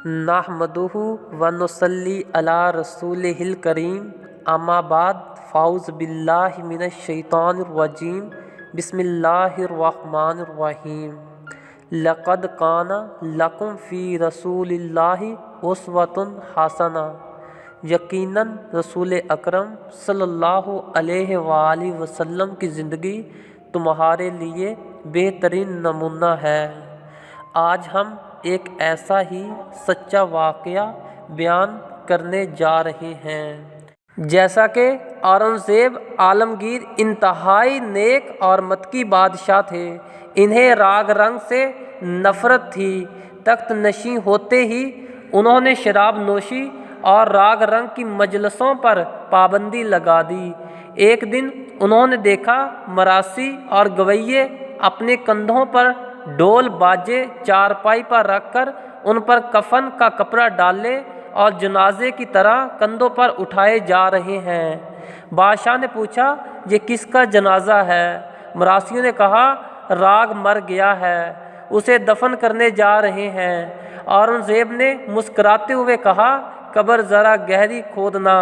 نحمدہ ونصلی علی رسولہ کریم، اما بعد، فاعوذ باللہ من الشیطان الرجیم، بسم اللہ الرحمن الرحیم۔ لقد کان لکم فی رسول اللہ اسوۃ حسنہ، یقیناً رسول اکرم صلی اللہ علیہ وآلہ وسلم کی زندگی تمہارے لیے بہترین نمونہ ہے۔ آج ہم ایک ایسا ہی سچا واقعہ بیان کرنے جا رہے ہیں۔ جیسا کہ اورنگزیب عالمگیر انتہائی نیک اور متقی بادشاہ تھے، انہیں راگ رنگ سے نفرت تھی۔ تخت نشین ہوتے ہی انہوں نے شراب نوشی اور راگ رنگ کی مجلسوں پر پابندی لگا دی۔ ایک دن انہوں نے دیکھا مراسی اور گویے اپنے کندھوں پر ڈول باجے چارپائی پر رکھ کر ان پر کفن کا کپڑا ڈالے اور جنازے کی طرح کندھوں پر اٹھائے جا رہے ہیں۔ بادشاہ نے پوچھا، یہ کس کا جنازہ ہے؟ مراسیوں نے کہا، راگ مر گیا ہے، اسے دفن کرنے جا رہے ہیں۔ اورنگزیب نے مسکراتے ہوئے کہا، قبر ذرا گہری کھودنا۔